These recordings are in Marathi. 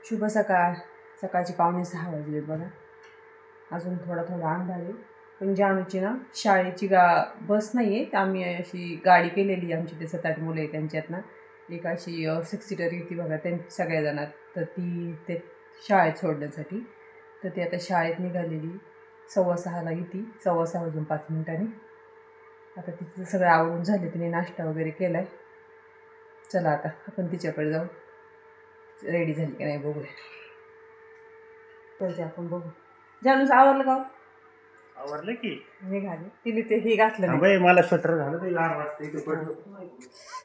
शुभ सकाळ. सकाळची 5:45 वाजले बघा. अजून थोडा अंधार आहे. पण जानूची ना शाळेची बस नाही आहे, तर आम्ही अशी गाडी केलेली आहे. आमची ते 7-8 मुलं आहे त्यांच्यात ना एक अशी 6 सीटर येते बघा, त्यांची सगळ्याजणात. तर ती ते शाळेत सोडण्यासाठी तर ती आता शाळेत निघालेली. 6:15ला येते, 6:15 वाजून 5 मिनिटांनी. आता तिचं सगळं आवडून झालं, तिने नाश्ता वगैरे केला आहे. चला आता आपण तिच्याकडे जाऊ, रेडी झाली की नाही बघूया. पहिले आपण बघू. जानूच आवरलं का? आवरलं की निघाले. तिने ते हे घातलं नाही. बाई मला स्वेटर झालं ते 4 वाजता इथे पडलो.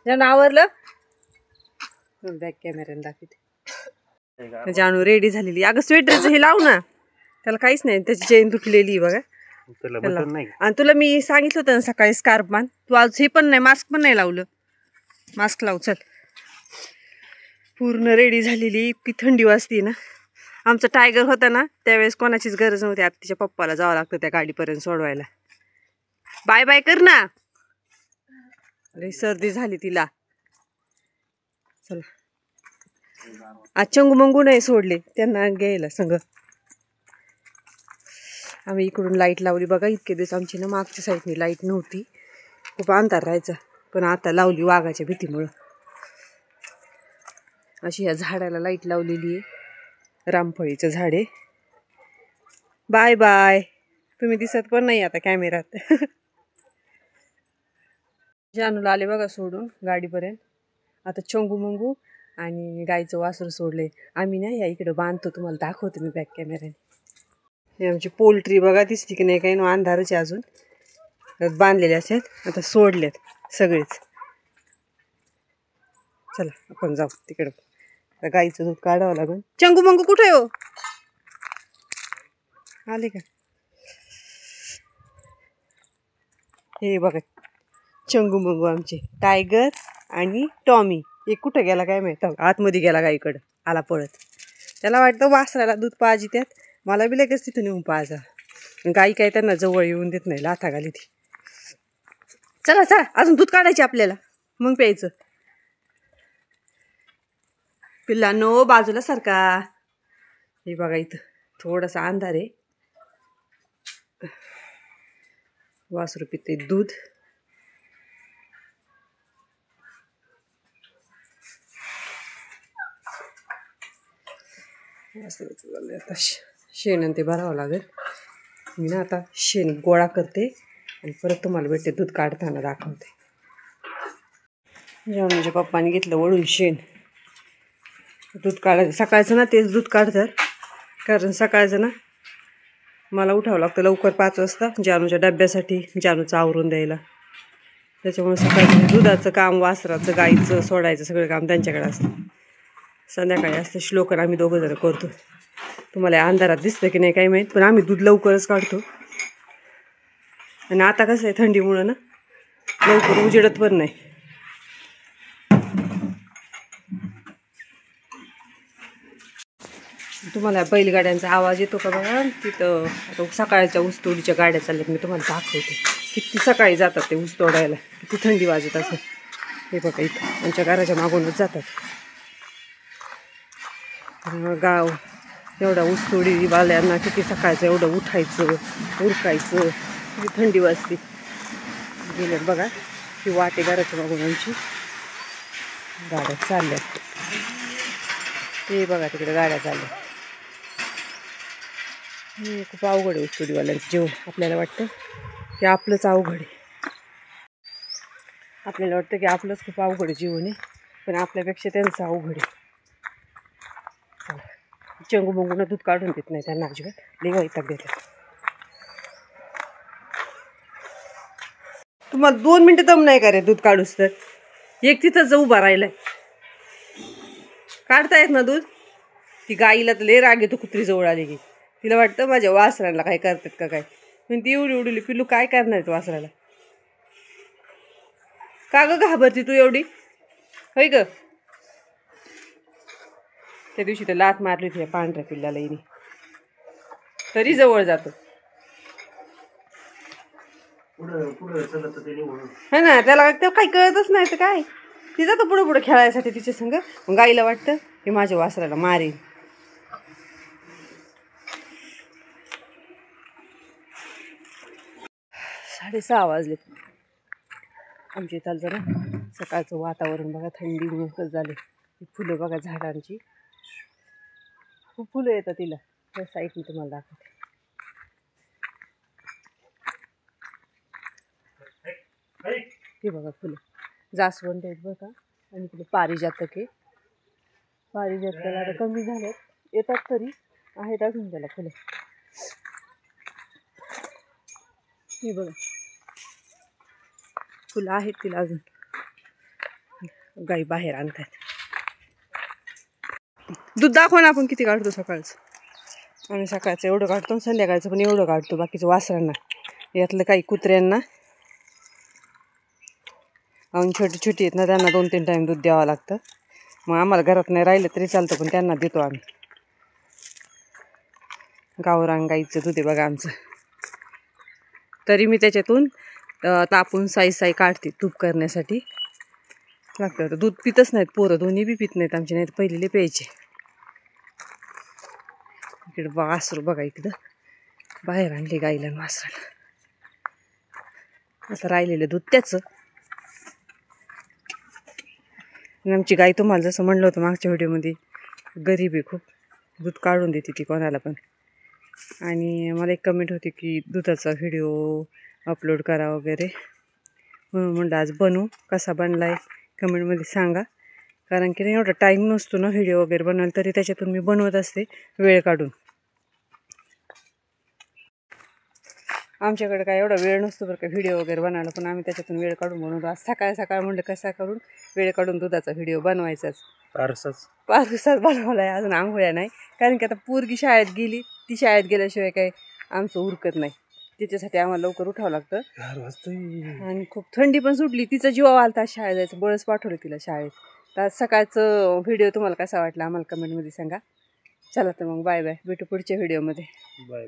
जानू आवरलं. बॅक कॅमेऱ्याने दाखवते. जानू रेडी झालेली. अगं स्वेटरचं हे लावू ना, त्याला काहीच नाही, त्याची चेन तुटलेली बघा. त्याला बटन नाही. आणि तुला मी सांगितलं होतं ना सकाळी स्कार्फ बांध, तू आज हे पण नाही, मास्क पण नाही लावलं. मास्क लाव चल. पूर्ण रेडी झालेली. इतकी थंडी वाजते ना. आमचा टायगर होता ना त्यावेळेस कोणाचीच गरज नव्हती. आता तिच्या पप्पाला जावं लागतं त्या गाडीपर्यंत सोडवायला. बाय बाय कर ना. अरे सर्दी झाली तिला. चला आज चंगू मंगू नाही सोडले, त्यांना घ्यायला संग. आम्ही इकडून लाईट लावली बघा. इतके दिवस आमची ना मागच्या साईडनी लाईट नव्हती, खूप अंधार राहायचा. पण आता लावली वाघाच्या भीतीमुळं. अशी ह्या झाडाला लाईट लावलेली आहे. रामफळीचं झाड आहे. Bye bye. तुम्ही दिसत पण नाही आता कॅमेऱ्यात. जानूला आले बघा सोडून गाडीपर्यंत. आता चंगू मंगू आणि गाईचं वासरू सोडले. आम्ही ना या इकडं बांधतो, तुम्हाला दाखवतो मी बॅक कॅमेऱ्याने. हे आमची पोल्ट्री बघा, दिसते की नाही काही ना, अंधारच आहे अजून. बांधलेले असेल, आता सोडलेत सगळेच. चला आपण जाऊ तिकडं. गाईचं दूध काढावं लागेल. चंगू मंगू कुठे हो? आले का? हे बघा चंगू मंगू आमचे, टायगर आणि टॉमी. एक कुठं गेला काय माहिती, आतमध्ये गेला गाईकडं, आला पळत. त्याला वाटतं वासराला दूध पाहिजे, त्यात मला बी लगेच तिथून येऊन पाहायचा. गाई काय त्यांना जवळ येऊन देत नाही, लाथा घाली ती. चला चला अजून दूध काढायचे आपल्याला, मग प्यायचं. पिल्लांनो बाजूला सारखा. हे बघा इथं थोडासा अंधार आहे. वासरू पिते दूध. आता शेण ते भरावं लागेल. मी ना आता शेण गोळा करते आणि परत तुम्हाला भेटते दूध काढताना दाखवते. जेवणाच्या पप्पाने घेतलं वळून शेण. दूध काढायचं सकाळचं ना, तेच दूध काढतात. कारण सकाळचं ना मला उठावं लागतं लवकर 5 वाजता जानूच्या डब्यासाठी, जानूचं आवरून द्यायला. त्याच्यामुळे सकाळचं दुधाचं काम, वासराचं, गाईचं सोडायचं सगळं काम त्यांच्याकडे असतं. संध्याकाळी असतं श्लोकन आम्ही दोघं जण करतो. तुम्हाला अंधारात दिसतं की नाही काही माहीत, पण आम्ही दूध लवकरच काढतो. आणि आता कसं आहे थंडीमुळं ना लवकर उजेडत पण नाही. तुम्हाला बैलगाड्यांचा आवाज येतो का बघा तिथं. आता सकाळच्या ऊसतोडीच्या गाड्या चालल्यात, मी तुम्हाला दाखवते. किती सकाळी जातात ते ऊस तोडायला, किती थंडी वाजत असेल. हे बघा इथं आमच्या घराच्या मागूनच जातात. गाव एवढा ऊसतोडी वाल्यांना किती सकाळचं एवढं उठायचं, उरकायचं, किती थंडी वाजते. गेल्यात बघा ही वाटे घराच्या मागून आमची गाड्या चालल्यात. ते बघा तिकडे गाड्या चालल्या. खूप अवघड आहे ऊसतोडीवाल्यांचं जीवन. आपल्याला वाटतं की आपलंच अवघड आहे. आपल्याला वाटतं की आपलंच खूप अवघड जीवन आहे, पण आपल्यापेक्षा त्यांचं अवघड आहे. चंगू मंगूंना दूध काढून देत नाही त्यांना अजिबात, लई वैताग देतात. तुम्हाला 2 मिनटं दम नाही का रे दूध काढूस तर? एक तिथंच उभा राहिलाय. काढता येत ना दूध? ती गाईला तर लय राग येतो कुत्री जवळ आली की. तिला वाटतं माझ्या वासराला काय करतात का काय, पण ती एवढी उडली पिल्लू काय करणार आहेत वासराला? का ग घाबरती तू एवढी, होय ग? त्या दिवशी तर लाथ मारली होती पांढऱ्या पिल्लाला हिने, तरी जवळ जातो. हा ना, त्याला काही कळतच नाही तर काय. ती जातो पुढे पुढे खेळायसाठी तिच्या संग. मग गाईला वाटतं की माझ्या वासराला मारेल, 6:30 वाजले. आमच्या इथं ना सकाळचं वातावरण बघा, थंडी कसं झाले. फुलं बघा झाडांची, खूप फुलं येतात तिला. त्या साईडने तुम्हाला दाखवते. हे बघा फुलं जास्वंद आहेत बघा. आणि तिथे पारिजातक आहे. पारिजातकाला आता कमी झाल्यात, येतात तरी आहेत अजून त्याला फुलं. हे बघा फुलं आहेत तिला अजून. गाई बाहेर आणतात. दूध दाखवा ना आपण किती काढतो सकाळचं. आम्ही सकाळचं एवढं काढतो, संध्याकाळचं पण एवढं काढतो. बाकीचं वासरांना, यातलं काही कुत्र्यांना अजून छोटी छोटी आहेत ना, त्यांना 2-3 टाईम दूध द्यावं लागतं. मग आम्हाला घरात नाही राहिलं तरी चालतं, पण त्यांना देतो आम्ही. गावरान गाईचं दूध आहे बघा आमचं. तरी मी त्याच्यातून तापून साई काढते तूप करण्यासाठी लागतं. दूध पितच नाहीत पोरं, दोन्ही बी पित नाहीत आमचे, नाहीत पहिलेले प्यायचे. इकडं वासरू बघा, इकडं बाहेर आणले गाईला आणि वासराला. आता राहिलेलं दूध त्याचं. आमची गाय तुम्हाला जसं म्हणलं होतं मागच्या व्हिडिओमध्ये, गरीब आहे खूप, दूध काढून देते ती कोणाला पण. आणि मला एक कमेंट होती की दुधाचा व्हिडिओ अपलोड करा वगैरे, म्हणून म्हणलं आज बनवू. कसा बनला आहे कमेंटमध्ये सांगा. कारण की नाही एवढा टाईम नसतो ना व्हिडिओ वगैरे बनवायला, तरी त्याच्यातून मी बनवत असते वेळ काढून. आमच्याकडे काय एवढा वेळ नसतो बरं का व्हिडिओ वगैरे बनवायला, पण आम्ही त्याच्यातून वेळ काढून बनवतो. आज सकाळ म्हणलं कसा करून वेळ काढून दुधाचा व्हिडिओ बनवायचाच. 5 दिवसात बनवला आहे, अजून आंघोळ्या नाही. कारण की आता पोरगी शाळेत गेली, ती शाळेत गेल्याशिवाय काय आमचं उरकत नाही. तिच्यासाठी आम्हाला लवकर उठावं लागतं. 4 वाजता. आणि खूप थंडी पण सुटली. तिचं जीवा आलता शाळेत जायचं, बळच पाठवलं तिला शाळेत. तर आज सकाळचं व्हिडिओ तुम्हाला कसा वाटला आम्हाला कमेंटमध्ये सांगा. चला तर मग बाय बाय, भेटू पुढच्या व्हिडिओमध्ये. बाय.